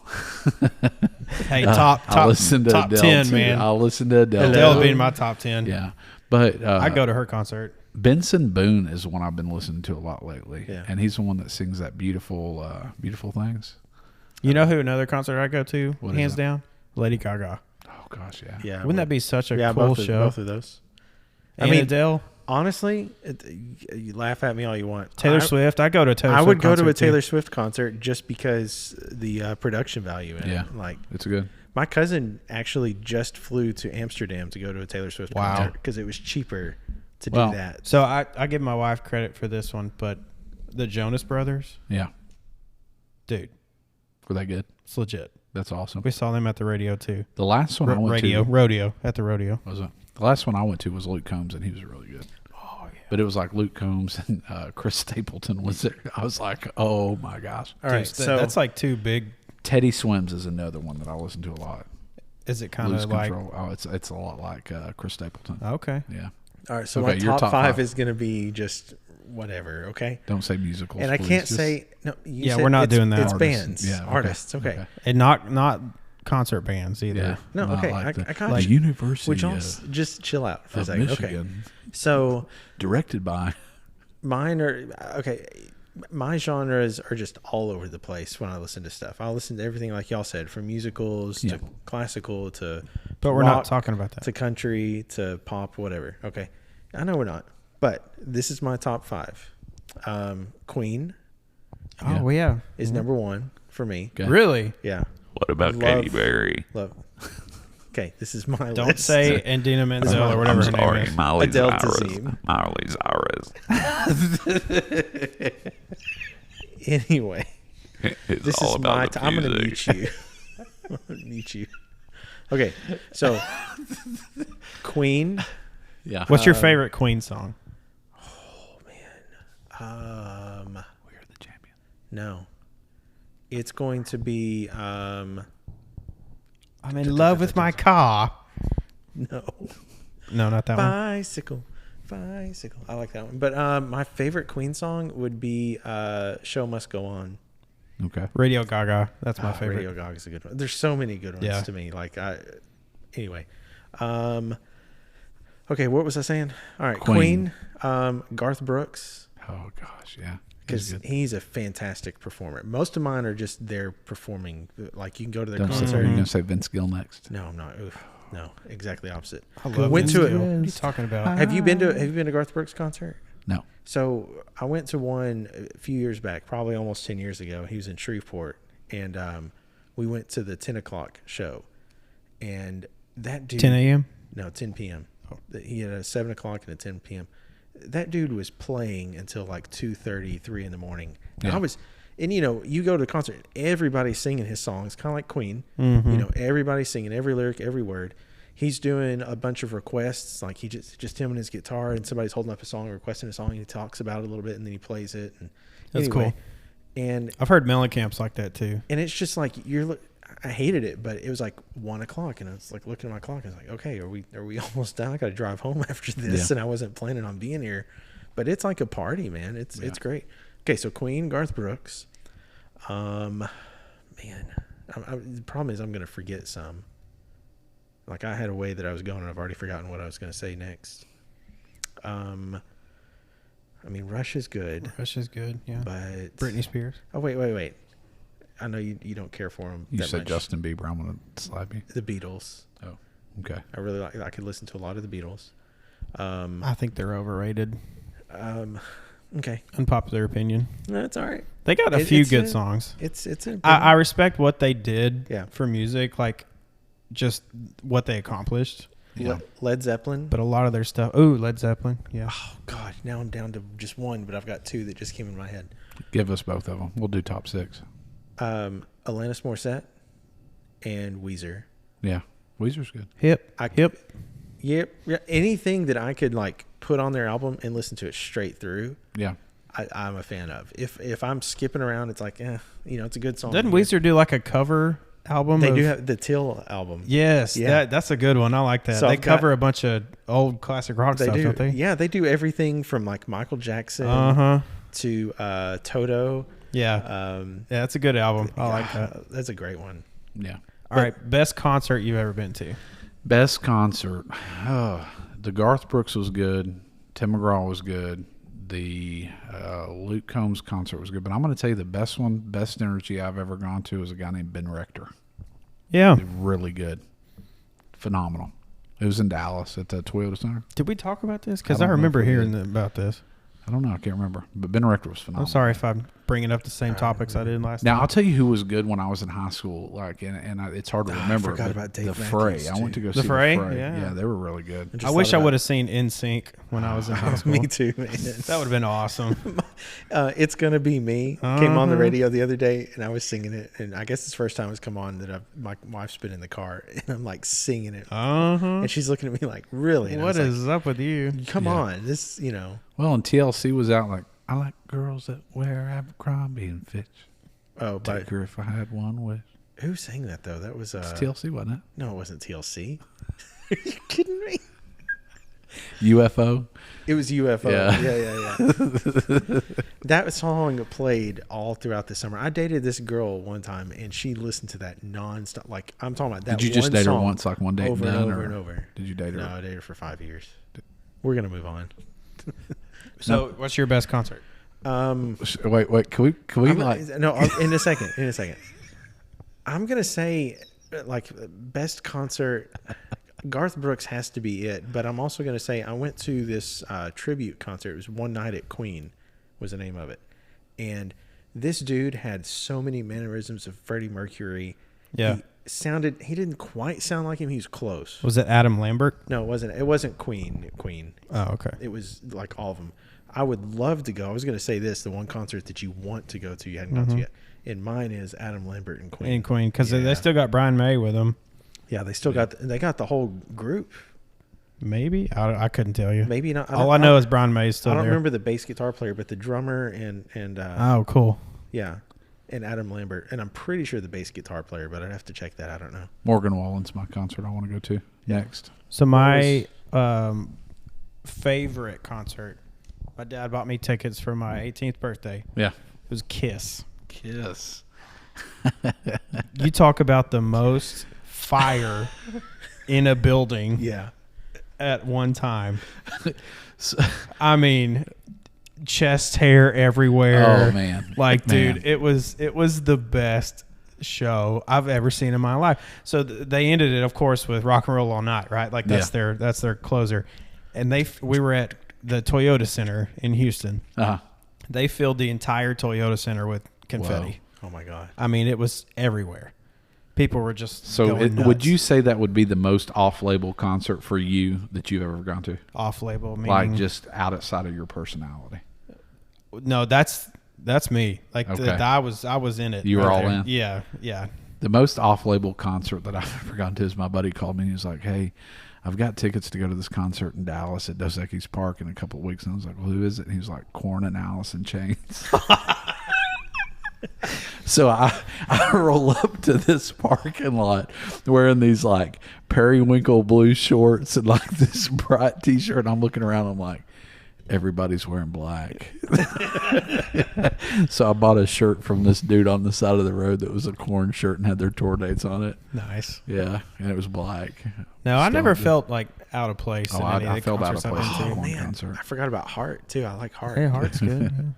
Hey, top I listen to top Adele 10, too. man. I'll listen to Adele. Adele being my top 10. Yeah, but I go to her concert. Benson Boone is the one I've been listening to a lot lately. Yeah. And he's the one that sings that beautiful things. You know who another concert I go to, What is hands that? down? Lady Gaga. Oh gosh, yeah. Yeah. Wouldn't that be such a yeah, cool both show? both of those. And I mean, Adele, honestly, you laugh at me all you want. Taylor Swift. I go to a Taylor I Swift would go to a concert, too. Taylor Swift concert just because the production value in Yeah. it. Like, It's good. my cousin actually just flew to Amsterdam to go to a Taylor Swift Wow. concert because it was cheaper to Well, do that. So I give my wife credit for this one, but the Jonas Brothers, Yeah. dude, Were they good? it's legit. That's awesome. We saw them at the radio too. The last one I went to Rodeo at the rodeo. was it? The last one I went to was Luke Combs, and he was really good. Oh yeah. But it was like Luke Combs and Chris Stapleton was there. I was like, oh my gosh. All right, so that's like two big. Teddy Swims is another one that I listen to a lot. Is it kind Lose of like Control. Oh, it's a lot like Chris Stapleton. okay? Yeah. all right, so Okay, my your top, top five five. is going to be just whatever, okay? Don't say musicals. And I please. can't Just say no. You Yeah, said we're not it's- doing that. It's artists. bands, Yeah, okay. artists. Okay. And not concert bands either. Yeah. No, Not okay, Like I got the you. University Would y'all just chill out for a of second? Michigan, Okay. So directed by. mine are okay. My genres are just all over the place when I listen to stuff. I'll listen to everything like y'all said, from musicals Yeah. to classical to But we're rock, not talking about that. to country to pop, whatever. Okay, I know we're not, but this is my top five. Queen Oh well, yeah. is number one for me. Okay. Really? Yeah, What about Love- Katy Perry? love. Okay, this is my Don't list. say Indina Menzel or whatever I'm her name sorry, is. Miley Adele Cyrus. Dazeem. Miley Cyrus. Anyway, It's this all is about my the time. I'm going to music. mute you. I'm going to mute you. Okay, so Queen. Yeah. What's your favorite Queen song? We are the champion. No, it's going to be I'm in love with my car. no No, not that one. bicycle. I like that one. But my favorite Queen song would be "Show Must Go On." Okay. Radio Gaga. That's my favorite. Radio Gaga's a good one. There's so many good ones Yeah. to me. Like anyway, Okay, what was I saying? All right, Queen. Garth Brooks, Oh gosh, yeah. because he's a fantastic performer. Most of mine are just they're performing. Like you can go to their Don't say, concert. are you gonna say Vince Gill next? No, I'm not. Oof, no, exactly opposite. I love Went Vince to it. Gill. What are you talking about? Have you been to Garth Brooks concert? No. So I went to one a few years back, probably almost 10 years ago. He was in Shreveport, and we went to the 10 o'clock show. And that dude... 10 a.m.? No, 10 p.m. He had a 7 o'clock and a 10 p.m. That dude was playing until like 2:30, 3 in the morning. Yeah. And you know, you go to the concert, everybody's singing his songs, kind of like Queen. Mm-hmm. You know, everybody's singing every lyric, every word. He's doing a bunch of requests, like he just him and his guitar, and somebody's holding up a song, requesting a song, and he talks about it a little bit, and then he plays it. And That's anyway, cool. And I've heard Mellencamp's like that too. and it's just like I hated it, but it was like 1 o'clock, and I was like looking at my clock, and I was like, okay, are we almost done? I got to drive home after this, Yeah. and I wasn't planning on being here, but it's like a party, man. It's great. Okay, so Queen, Garth Brooks, man. The problem is I'm gonna forget some. Like I had a way that I was going, and I've already forgotten what I was gonna say next. I mean, Rush is good, Rush is good, yeah. but Britney Spears. Oh wait. I know you don't care for him. You that said much. Justin Bieber. I'm gonna slap you. The Beatles. Oh, okay. I really like. I could listen to a lot of the Beatles. I think they're overrated. Okay, Unpopular opinion. that's all right. They got a few good songs. It's I respect what they did Yeah. for music, like just what they accomplished. Yeah. Led Zeppelin. But a lot of their stuff. Oh, Led Zeppelin. Yeah. Oh God, now I'm down to just one, but I've got two that just came in my head. Give us both of them. We'll do top 6. Alanis Morissette and Weezer. Yeah, Weezer's good. Hip. Yep. Yeah. Anything that I could like put on their album and listen to it straight through, Yeah. I'm a fan of. If I'm skipping around, it's like, it's a good song. Doesn't Weezer do like a cover album? They do have the Till album. Yes, Yeah. that's a good one. I like that. So They I've got- cover a bunch of old classic rock They stuff, do. don't they? Yeah, they do everything from like Michael Jackson to Toto. Yeah. Yeah, that's a good album. I like that. That's a great one. Yeah. All right, best concert you've ever been to? Best concert. Oh, the Garth Brooks was good. Tim McGraw was good. The Luke Combs concert was good. But I'm going to tell you the best one, best energy I've ever gone to is a guy named Ben Rector. Yeah. Really good. Phenomenal. It was in Dallas at the Toyota Center. Did we talk about this? Because I I don't know remember if we hearing did. about this. I don't know. I can't remember. But Ben Rector was phenomenal. I'm sorry if I'm bringing up the same topics I did last Now time. I'll tell you who was good when I was in high school. Like, it's hard to remember. forgot but about Dave the Matthews, Fray. I went to too. go The see Fray? the Fray. Yeah. They were really good. I wish I would have seen NSYNC when I was in high school. Me too, man. That would have been awesome. It's Gonna Be Me came on the radio the other day, and I was singing it. And I guess it's the first time it's come on that my wife's been in the car, and I'm like singing it. And she's looking at me like, really? And I What was is up with you? like, come Yeah. on. This, Well, and TLC was out like, I like girls that wear Abercrombie and Fitch. Oh, but Take her if I had one wish. who sang that, though? That was... It's TLC, wasn't No, it wasn't TLC. Are you kidding me? it? UFO. It was UFO. Yeah. Yeah. That song played all throughout the summer. I dated this girl one time, and she listened to that nonstop. Like, I'm talking about that. Did you just one date her song once, like one day over done, and over or and over? Did you date her? No, I dated her for 5 years. We're gonna move on. So, what's your best concert? Wait. Can we In a second. I'm gonna say, like, best concert. Garth Brooks has to be it, but I'm also gonna say I went to this tribute concert. It was One Night at Queen, was the name of it, and this dude had so many mannerisms of Freddie Mercury. Yeah. He didn't quite sound like him. He was close. Was it Adam Lambert? No, it wasn't. It wasn't Queen. Oh, okay. It was like all of them. I would love to go. I was going to say this: the one concert that you want to go to, you hadn't gone to yet. And mine is Adam Lambert and Queen. And Queen, because Yeah. they still got Brian May with them. Yeah, they still got the whole group. Maybe I couldn't tell you. Maybe not. All I know is Brian May is still I don't there. remember the bass guitar player, but the drummer and Oh, cool. yeah, and Adam Lambert, and I'm pretty sure the bass guitar player, but I'd have to check that. I don't know. Morgan Wallen's my concert I want to go to next. So my favorite concert, my dad bought me tickets for my 18th birthday. Yeah. It was Kiss. Kiss. You talk about the most fire in a building. Yeah, at one time. So- I mean, chest hair everywhere. Oh, man. Like, Man. dude, it was the best show I've ever seen in my life. So they ended it, of course, with Rock and Roll All Night, right? Like that's their closer. And we were at the Toyota Center in Houston. Uh-huh. They filled the entire Toyota Center with confetti. Oh my god. I mean, it was everywhere. People were just So going nuts. would you say that would be the most off-label concert for you that you've ever gone to? Off-label, meaning, Like just outside of your personality? no, that's me. Like Okay. I was in it. You were right all there. in? Yeah. The most off-label concert that I've ever gone to is my buddy called me and he was like, hey, I've got tickets to go to this concert in Dallas at Dos Equis Park in a couple of weeks. And I was like, well, who is it? And he was like, Korn and Alice in Chains. So I roll up to this parking lot wearing these like periwinkle blue shorts and like this bright t-shirt. And I'm looking around. I'm like, everybody's wearing black. So I bought a shirt from this dude on the side of the road that was a Korn shirt and had their tour dates on it. Nice. Yeah, and it was black. No, I never Still- felt like out of place. Oh, in any I of the felt out of concerts I've place been at to. the Korn Man, concert. I forgot about Heart too. I like Heart. Hey, Heart's good.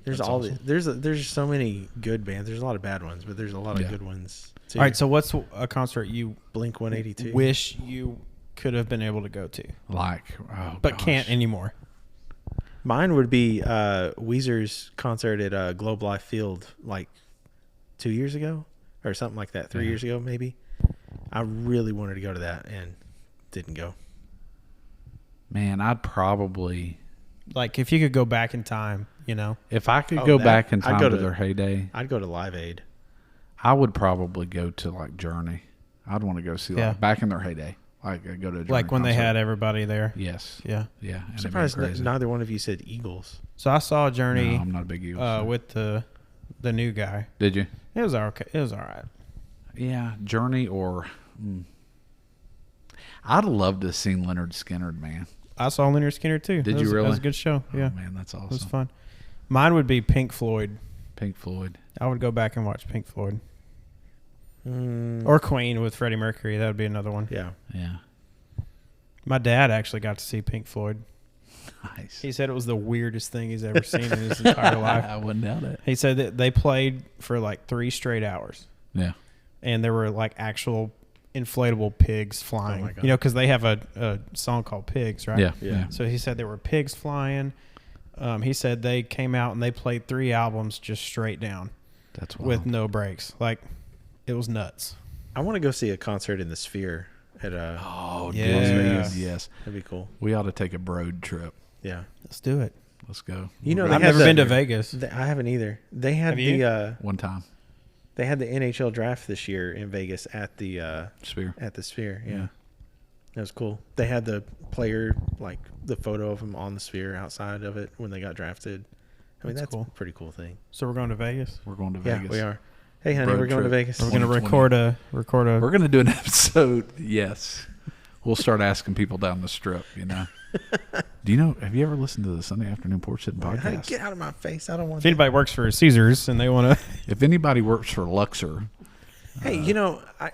There's That's all awesome. there's so many good bands. There's a lot of bad ones, but there's a lot Yeah. of good ones too. All right, so what's a concert you Blink 182. wish you could have been able to go to, Like, oh, but gosh. can't anymore? Mine would be Weezer's concert at Globe Life Field like 2 years ago or something like that. 3 Yeah. years ago, maybe. I really wanted to go to that and didn't go. Man, I'd probably, Like, if you could go back in time, if I could Oh, go that- back in I'd time go to to- their heyday, I'd go to Live Aid. I would probably go to like Journey. I'd want to go see Yeah. like back in their heyday. Like I'd go to a Journey like when they concert. had everybody there. Yes. Yeah. Yeah. And I'm it'd be surprised crazy. neither one of you said Eagles. So I saw Journey No, I'm not a big Eagles fan. with the new guy. Did you? It was okay. It was all right. Yeah, Journey or. I'd love to have seen Leonard Skinner, man. I saw Leonard Skinner too. Did It you was, really? It was a good show. Yeah, Oh, man, that's it was awesome. fun. Mine would be Pink Floyd. Pink Floyd. I would go back and watch Pink Floyd Mm, or Queen with Freddie Mercury. That would be another one. yeah. Yeah. My dad actually got to see Pink Floyd. Nice. He said it was the weirdest thing he's ever seen in his entire life. I wouldn't doubt it. He said that they played for like 3 straight hours, Yeah. and there were like actual inflatable pigs flying. Oh my God. Because they have a song called Pigs, right? Yeah. Yeah. Yeah. So he said there were pigs flying. He said they came out and they played 3 albums just straight down That's wild. with no breaks. Like, it was nuts. I want to go see a concert in the Sphere at Oh, Yeah. dude. Yes. that'd be cool. We ought to take a broad trip. Yeah. Let's do it. Let's go. You know, I've they had never been to Vegas. I haven't either. They had Have you? the One time. they had the NHL draft this year in Vegas at the Sphere. Sphere. Yeah. Yeah. That was cool. They had the player, like the photo of him on the Sphere outside of it when they got drafted. I mean, That's that's cool. a pretty cool thing. So we're going to Vegas. We're going to Yeah, Vegas. we are. Hey, honey, Road we're going to trip. Vegas. We're going to 2020. record a. We're going to do an episode. Yes. We'll start asking people down the strip, Do you know, have you ever listened to the Sunday Afternoon Porch Sitting Honey, podcast? get out of my face. I don't want If that. anybody works for Caesars and they want to, If anybody works for Luxor, Hey,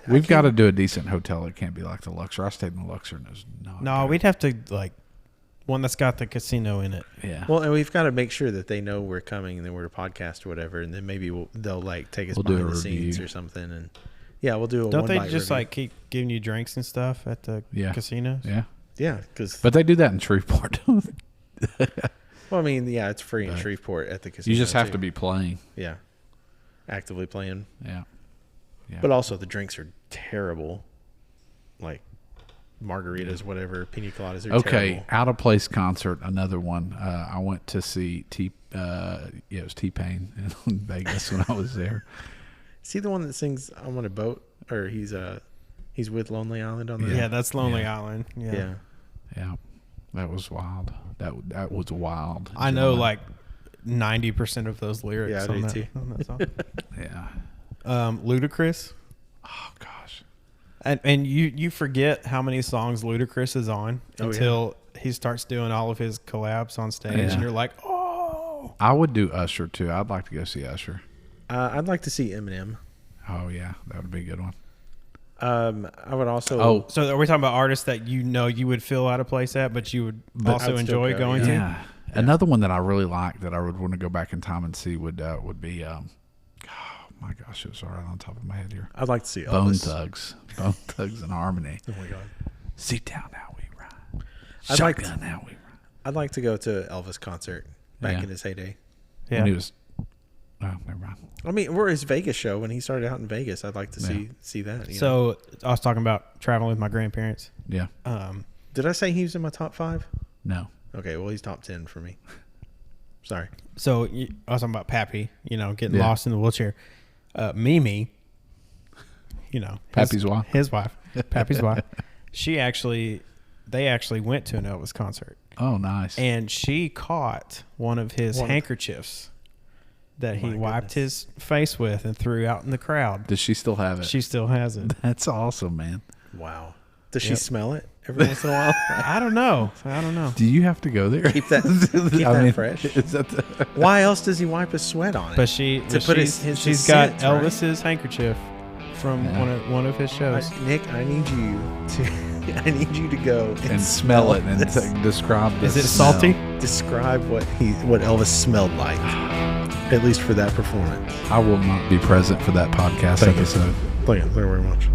we've got to do a decent hotel. It can't be like the Luxor. I stayed in the Luxor and it was not no, good. we'd have to like one that's got the casino in it. Yeah. Well, and we've got to make sure that they know we're coming and then we're a podcast or whatever, and then maybe they'll like take us We'll do behind a the scenes review. or something, and yeah, we'll do a. Don't they one-bite just review. like keep giving you drinks and stuff at the Yeah. casinos? Yeah. Yeah, because But they do that in Shreveport. well, I mean, yeah, it's free in Right. Shreveport at the casino. You just have too. to be playing. yeah, actively playing, Yeah. Yeah. but also the drinks are terrible, like margaritas, whatever, pina coladas are Okay, terrible. out of place concert, another one. I went to see it was T-Pain in Vegas when I was there. Is he the one that sings "I'm on a boat" or he's with Lonely Island on the Yeah, that's Lonely Yeah. Island. Yeah. yeah. Yeah, that was wild. That was wild. I know gentlemen. like 90% of those lyrics Yeah, I on, do that, too. on that song. Yeah. Ludacris. Oh gosh. And you forget how many songs Ludacris is on Oh, until he starts doing all of his collabs on stage, Yeah. and you're like, oh. I would do Usher too. I'd like to go see Usher. I'd like to see Eminem. Oh yeah, that would be a good one. I would also. Oh, So are we talking about artists that you would feel out of place at, but you would also I'd still enjoy go, going yeah. to? Another one that I really like that I would want to go back in time and see would be oh my gosh, it was right on top of my head here. I'd like to see Bone Elvis. Thugs and Harmony. Oh my god. Sit down, how we ride. I'd like Shotgun, how we ride. I'd like to go to Elvis concert back Yeah. in his heyday. Yeah. When he was, oh, never mind. I mean, or his Vegas show when he started out in Vegas. I'd like to Yeah. see that. You know? So I was talking about traveling with my grandparents. Yeah, Did I say he was in my top 5? no. Okay, well he's top 10 for me. Sorry. So I was talking about Pappy, getting Yeah. lost in the wheelchair. Mimi, Pappy's wife. his wife, Pappy's wife. They actually went to an Elvis concert, Oh, nice. and she caught one of his handkerchiefs that he My wiped goodness. his face with and threw out in the crowd. Does she still have it? She still has it. That's awesome, man. Wow. Does she Yep. smell it every once in a while? I don't know. Do you have to go there? Keep that fresh. Is that the, Why else does he wipe his sweat on it? But put she's got scent, right? Elvis's handkerchief from Yeah. one of his shows. Nick, I need you to go and smell it and this. describe the Is it smell. salty? Describe what Elvis smelled like, at least for that performance. I will not be present for that podcast Thank you. episode. Thank you very much.